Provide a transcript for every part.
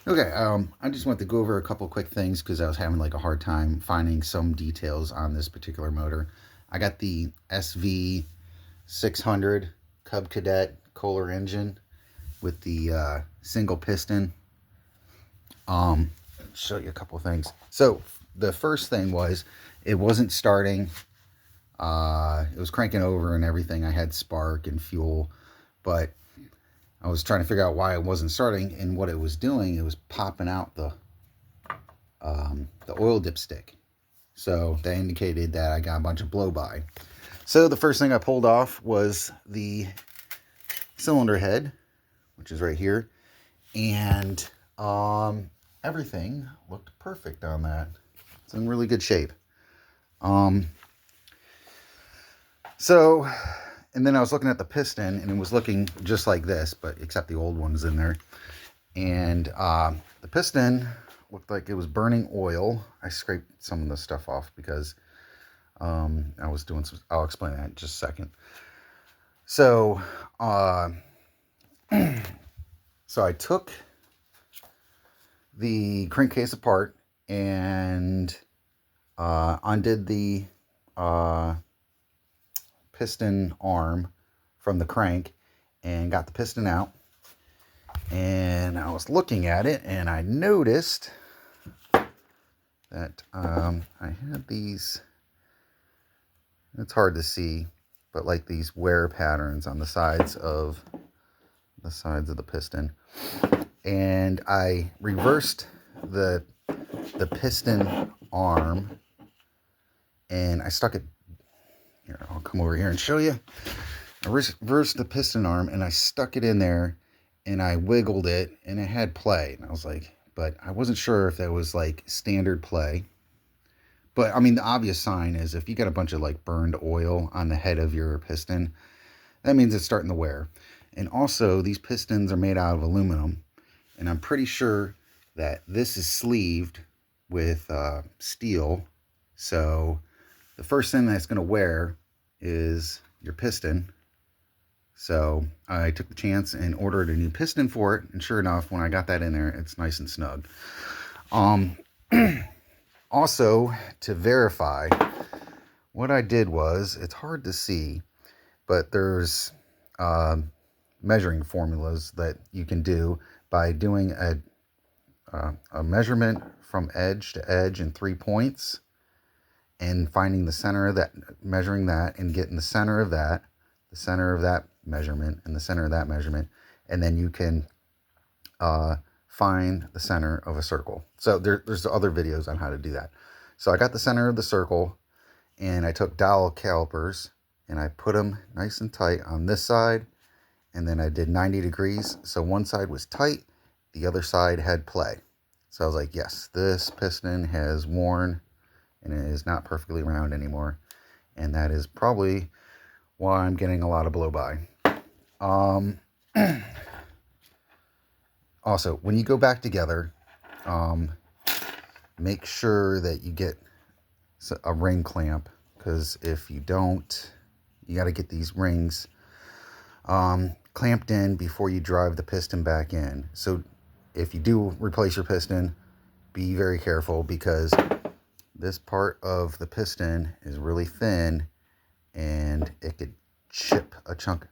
Okay, I just want to go over a couple quick things because I was having like a hard time finding some details on this particular motor. I got the sv600 Cub Cadet Kohler engine with the single piston. Um, Show you a couple things. So the first thing was it wasn't starting. It was cranking over and everything. I had spark and fuel, but I was trying to figure out why it wasn't starting, and what it was doing, it was popping out the oil dipstick. So that indicated that I got a bunch of blow by. So the first thing I pulled off was the cylinder head, which is right here, and everything looked perfect on that. It's in really good shape. So, and then I was looking at the piston, and it was looking just like this, but except the old one's in there. And the piston looked like it was burning oil. I scraped some of the stuff off because I was doing some. I'll explain that in just a second. So, so I took the crankcase apart and undid the piston arm from the crank and got the piston out. And I was looking at it and I noticed that I had these, it's hard to see, but like these wear patterns on the sides of the piston. And I reversed the piston arm and I stuck it here. I'll come over here and show you. I reversed the piston arm and I stuck it in there and I wiggled it and it had play. And I was like, but I wasn't sure if that was like standard play. But I mean, the obvious sign is if you got a bunch of like burned oil on the head of your piston, that means it's starting to wear. And also, these pistons are made out of aluminum, and I'm pretty sure that this is sleeved with steel. So the first thing that's going to wear is your piston. So I took the chance and ordered a new piston for it, and sure enough, when I got that in there, it's nice and snug. Also, to verify, what I did was, it's hard to see, but there's measuring formulas that you can do by doing a measurement from edge to edge in 3 points and finding the center of that, measuring that and getting the center of that measurement and the center of that measurement, and then you can find the center of a circle. So there's other videos on how to do that. So I got the center of the circle and I took dowel calipers and I put them nice and tight on this side, and then I did 90 degrees. So one side was tight, the other side had play. So I was like, yes, this piston has worn and it is not perfectly round anymore. And that is probably why I'm getting a lot of blow by. Also, when you go back together, make sure that you get a ring clamp, because if you don't, you got to get these rings clamped in before you drive the piston back in. So if you do replace your piston, be very careful, because this part of the piston is really thin and it could chip a chunk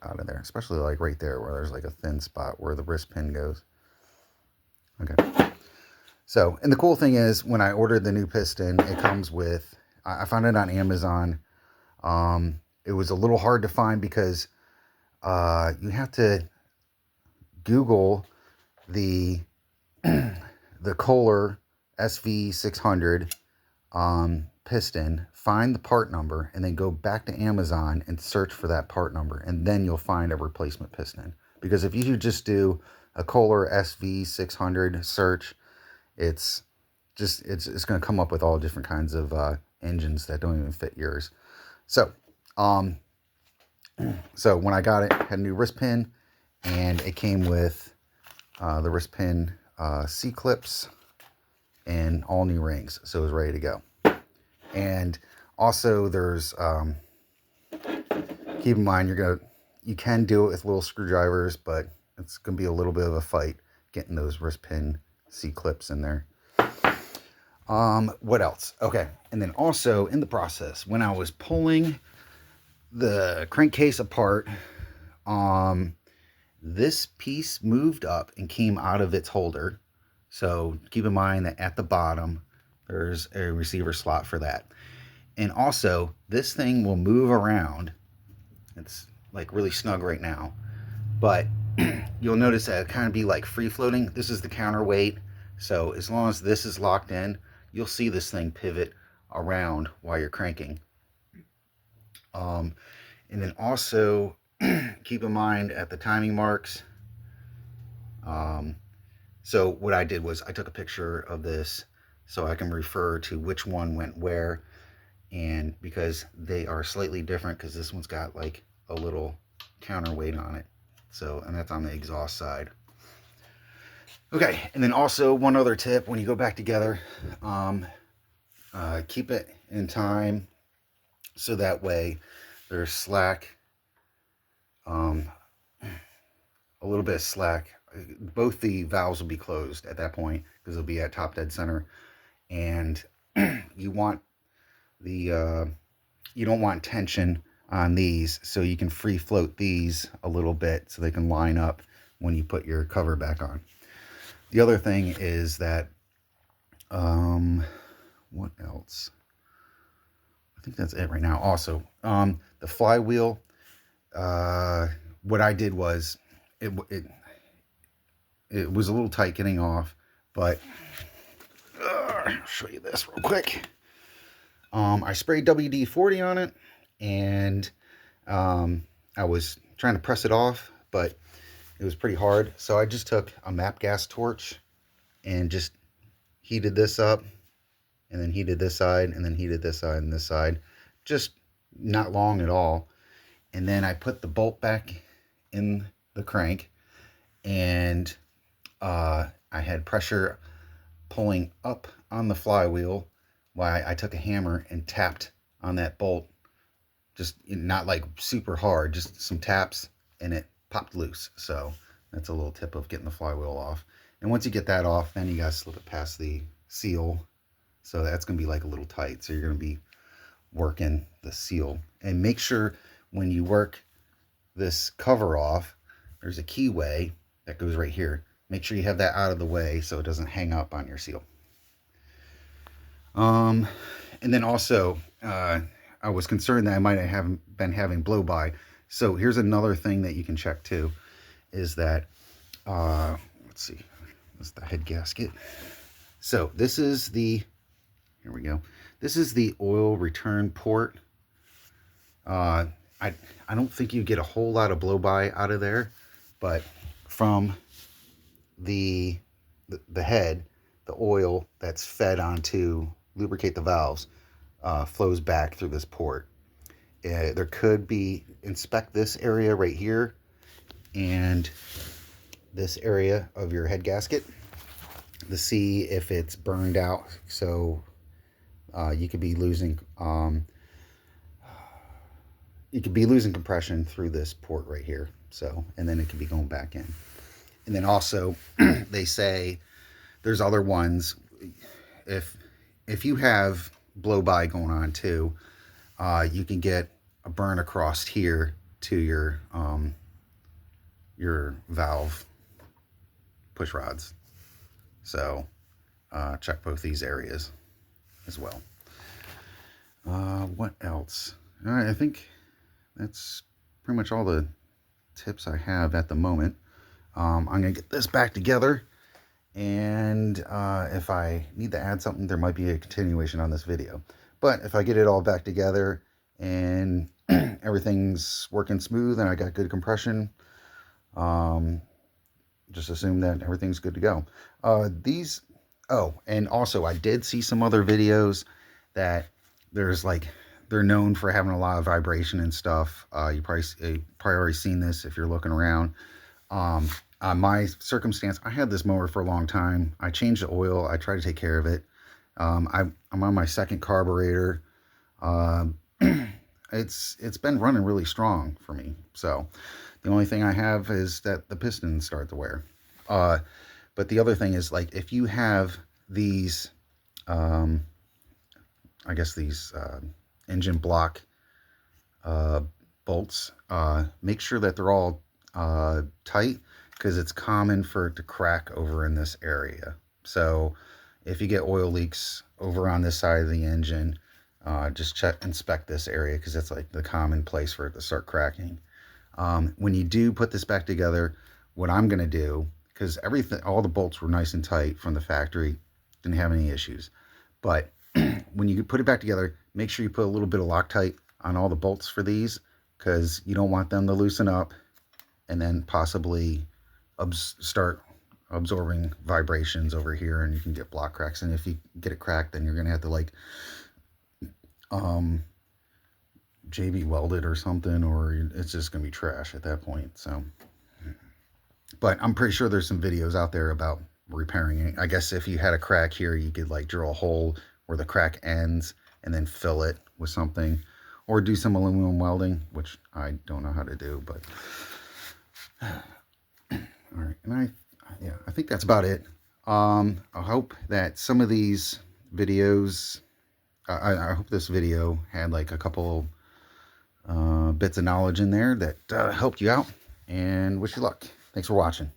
out of there, especially like right there where there's like a thin spot where the wrist pin goes. Okay. So, and the cool thing is, when I ordered the new piston, it comes with, I found it on Amazon. It was a little hard to find because you have to Google the Kohler sv600 piston, find the part number, and then go back to Amazon and search for that part number, and then you'll find a replacement piston. Because if you just do a Kohler sv600 search, it's going to come up with all different kinds of engines that don't even fit yours. So so when I got it, I had a new wrist pin, and it came with the wrist pin C-clips and all new rings, so it was ready to go. And also there's keep in mind, you can do it with little screwdrivers, but it's gonna be a little bit of a fight, getting those wrist pin C-clips in there. What else? Okay, and then also in the process, when I was pulling the crankcase apart, this piece moved up and came out of its holder. So keep in mind that at the bottom, there's a receiver slot for that. And also, this thing will move around. It's like really snug right now, but you'll notice that it kind of be like free floating. This is the counterweight. So as long as this is locked in, you'll see this thing pivot around while you're cranking. And then also keep in mind at the timing marks. So what I did was I took a picture of this so I can refer to which one went where, and because they are slightly different, because this one's got like a little counterweight on it. So, and that's on the exhaust side. Okay, and then also one other tip when you go back together, keep it in time so that way there's slack, a little bit of slack. Both the valves will be closed at that point because they'll be at top dead center, and you want the you don't want tension on these, so you can free float these a little bit so they can line up when you put your cover back on. The other thing is that what else? I think that's it right now. Also, the flywheel, what I did was it was a little tight getting off, but I'll show you this real quick. I sprayed WD-40 on it, and I was trying to press it off, but it was pretty hard. So I just took a MAP gas torch and just heated this up, and then heated this side, and then heated this side and this side. Just not long at all. And then I put the bolt back in the crank, and I had pressure pulling up on the flywheel while I took a hammer and tapped on that bolt, just not like super hard, just some taps, and it popped loose. So that's a little tip of getting the flywheel off. And once you get that off, then you gotta slip it past the seal. So that's gonna be like a little tight. So you're gonna be working the seal. And make sure when you work this cover off, there's a keyway that goes right here. Make sure you have that out of the way so it doesn't hang up on your seal. And then also, I was concerned that I might have been having blow by. So here's another thing that you can check too, is that, let's see, this is the head gasket. So this is the, here we go. This is the oil return port. I don't think you get a whole lot of blow by out of there, but from the head, the oil that's fed onto lubricate the valves flows back through this port. There could be, inspect this area right here and this area of your head gasket to see if it's burned out. So you could be losing compression through this port right here. So, and then it could be going back in. And then also they say there's other ones. If you have blow by going on too, you can get a burn across here to your valve push rods. So check both these areas as well. What else? All right, I think that's pretty much all the tips I have at the moment. I'm gonna get this back together, and if I need to add something, there might be a continuation on this video. But if I get it all back together and everything's working smooth and I got good compression, just assume that everything's good to go. Oh, and also I did see some other videos that there's like, they're known for having a lot of vibration and stuff. You probably already seen this if you're looking around. On my circumstance, I had this mower for a long time. I changed the oil. I tried to take care of it. I'm on my second carburetor. It's been running really strong for me. So the only thing I have is that the pistons start to wear. But the other thing is, like, if you have these, I guess these engine block bolts, make sure that they're all tight, because it's common for it to crack over in this area. So if you get oil leaks over on this side of the engine, just inspect this area, because that's like the common place for it to start cracking. When you do put this back together, what I'm going to do, because all the bolts were nice and tight from the factory, didn't have any issues, but when you put it back together, make sure you put a little bit of Loctite on all the bolts for these, because you don't want them to loosen up and then possibly start absorbing vibrations over here, and you can get block cracks. And if you get it cracked, then you're going to have to, like, JB weld it or something, or it's just going to be trash at that point. So, but I'm pretty sure there's some videos out there about repairing it. I guess if you had a crack here, you could, like, drill a hole where the crack ends and then fill it with something, or do some aluminum welding, which I don't know how to do. But all right, and I think that's about it. I hope that some of these videos, I hope this video had like a couple bits of knowledge in there that helped you out, and wish you luck. Thanks for watching.